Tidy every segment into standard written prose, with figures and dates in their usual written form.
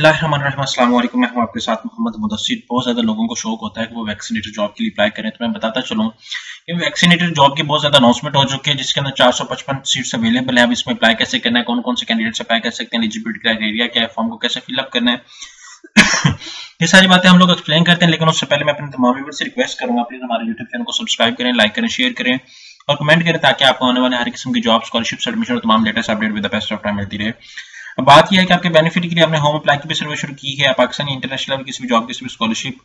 बिस्मिल्लाहिर्रहमानिर्रहीम, अस्सलाम वालेकुम। मैं हूं आपके साथ मोहम्मद मुदस्सिर। बहुत ज़्यादा लोगों को शौक होता है कि वो वैक्सीनेटर जॉब के लिए अप्लाई करें, तो मैं बताता चलूं कि वैक्सीनेटर जॉब की बहुत ज़्यादा अनाउंसमेंट हो चुकी है, जिसके अंदर 455 सीट्स अवेलेबल है। अब इसमें अप्लाई कैसे करना है, कौन कौन से कैंडिडेट्स अप्लाई कर सकते हैं, एलिजिबिलिटी क्राइटेरिया क्या है, फॉर्म को कैसे फिलअप करना है ये सारी बातें हम लोग एक्सप्लेन करते हैं। लेकिन उससे पहले मैं अपने तमाम व्यूअर्स से रिक्वेस्ट करूंगा, प्लीज हमारे यूट्यूब चैनल को सब्सक्राइब करें, लाइक करें, शेयर करें और कमेंट करें, ताकि आपको आने वाले हर किस्म की जॉब, स्कॉलरशिप, एडमिशन और तमाम latest update with the best of time मिलती रहे। अब बात यह है कि आपके बेनिफिट के लिए हमने होम अप्लाई की भी सर्वे शुरू की है। पाकिस्तानी इंटरनेशनल लेवल किसी भी जॉब, किसी भी स्कॉलरशिप,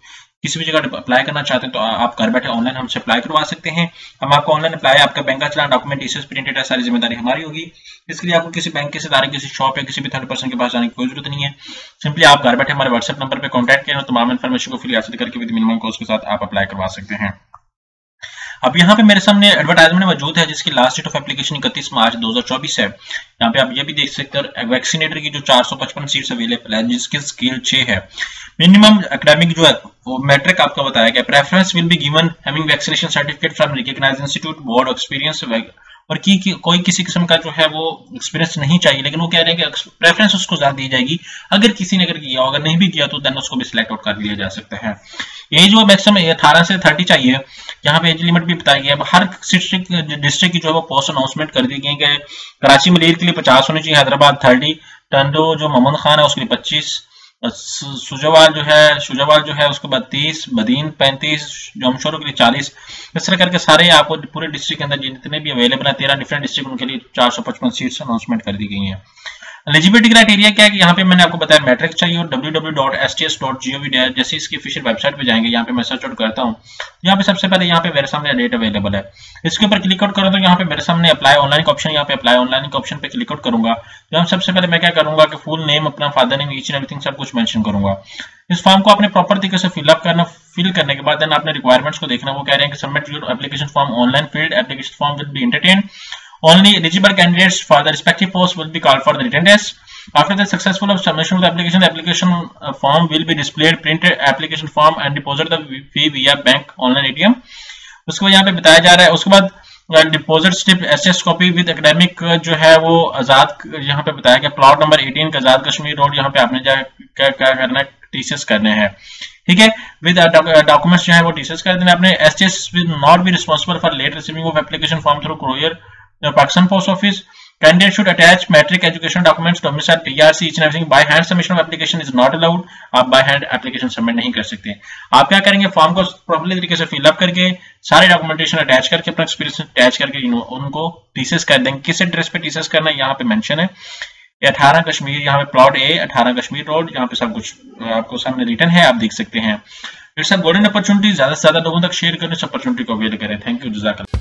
किसी भी जगह अप्लाई करना चाहते हैं तो आप घर बैठे ऑनलाइन हमसे अप्लाई करवा सकते हैं। हम आपको ऑनलाइन अप्लाई, आपका बैंक का चलान, डॉक्यूमेंट, डिटेल्स प्रिंटेड है, सारी जिम्मेदारी हमारी होगी। इसके लिए आपको किसी बैंक के सितारे, किसी शॉप या किसी भी थर्ड पर्सन के पास जाने की कोई जरूरत नहीं है। सिंपली आप घर बैठे हमारे व्हाट्सएप नंबर पर कॉन्टैक्ट करें और तमाम इन्फॉर्मेशन को फ्री हासिल करके विद मिनिमम कॉस्ट के साथ आप अप्लाई करवा सकते हैं। अब यहाँ पे मेरे सामने एडवर्टाइजमेंट मौजूद है, जिसकी लास्ट डेट ऑफ एप्लीकेशन 31 मार्च 2024 है। यहाँ पे आप ये भी देख सकते हैं वैक्सीनेटर की जो 455 सीट्स अवेलेबल है, जिसकी स्केल 6 है। मिनिमम एकेडमिक जो है वो मैट्रिक आपका बताया गया। Preference will be given having vaccination certificate from recognised institute, board experience, और कोई किसी किस्म का जो है वो एक्सपीरियंस नहीं चाहिए, लेकिन वो कह रहे हैं कि प्रेफरेंस उसको ज्यादा दी जाएगी अगर किसी ने किया हो। अगर नहीं भी किया तो देन उसको भी सिलेक्ट आउट कर लिया जा सकता है। एज वो मैक्सिमम 18 से 30 चाहिए। यहाँ पे एज लिमिट भी बताई गई है। हर डिस्ट्रिक्ट की जो है वो पोस्ट अनाउंसमेंट कर दी गई है। कराची मलीर के लिए 50 होनी चाहिए, हैदराबाद 30, टंडो जो मोहम्मद खान है उसके लिए 25, शुजावाल जो है उसके बाद 30, बदीन 35, जमशोरों के लिए 40। इस तरह करके सारे आपको पूरे डिस्ट्रिक्ट के अंदर जितने भी अवेलेबल है 13 डिफरेंट डिस्ट्रिक्ट, उनके लिए 455 सीट्स अनाउंसमेंट कर दी गई है। एलिजिबिलिटी क्राइटेरिया क्या है कि यहाँ पे मैंने आपको बताया मैट्रिक चाहिए और www.sts.gov जैसे इसकी ऑफिशियल वेबसाइट पे जाएंगे। यहाँ पे मैं सर्च आउट करता हूँ। यहाँ पे सबसे पहले यहाँ पे मेरे सामने डेट अवेलेबल है, इसके ऊपर क्लिक आउट करूँ तो यहाँ पे मेरे सामने अप्लाई ऑनलाइन का ऑप्शन, यहाँ पे अप्लाई ऑनलाइन का ऑप्शन पे क्लिक आउट करूंगा। तो सबसे पहले मैं क्या करूंगा कि फुल नेम, अपना father name, each and everything सब कुछ मेंशन करूंगा। इस फॉर्म को आपने प्रॉपर तरीके से फिल करने के बाद देन आपने रिक्वायरमेंट्स को देखना। वो कह रहे हैं कि submit your application form online field, application form will be entertained, only eligible candidates for the respective post will be called for the written test. After the successful submission of the application form will be displayed, printed application form and deposit the fee via bank online ATM. उसके बाद यहाँ पे बताया जा रहा है, उसके बाद deposit slip SS copy with academic जो है वो आजाद, यहाँ पे बताया गया प्लॉट नंबर 18 आजाद कश्मीर रोड। यहाँ पे आपने क्या करना है, टीसीएस करने हैं, ठीक है। विद डॉक्यूमेंट्स जो है वो टीसीएस कर देना आपने। SS will not be responsible for late receiving of application form through courier Pakistan Post Office. Candidate should attach metric education documents, domicile, PRC, each and everything. By hand submission of application is not allowed. आप by hand application submit नहीं कर सकते। आप क्या करेंगे, form को properly तरीके से फिल अप करके सारे डॉक्यूमेंटेशन अटैच करके अपना एक्सपीरियंस अटैच करके उनको टीसीएस कर देंगे। किस एड्रेस पे टीसीएस करना है यहाँ पे मेंशन है, 18 कश्मीर, यहाँ पे प्लॉट ए 18 कश्मीर रोड। यहाँ पे सब कुछ आपको सामने रिटर्न है, आप देख सकते हैं। इट्स अ गोल्डन अपॉर्चुनिटी, ज्यादा से ज्यादा लोगों तक शेयर करने, इस अपॉर्चुनिटी को अवेल करें। थैंक यू, जज़ाकल्लाह।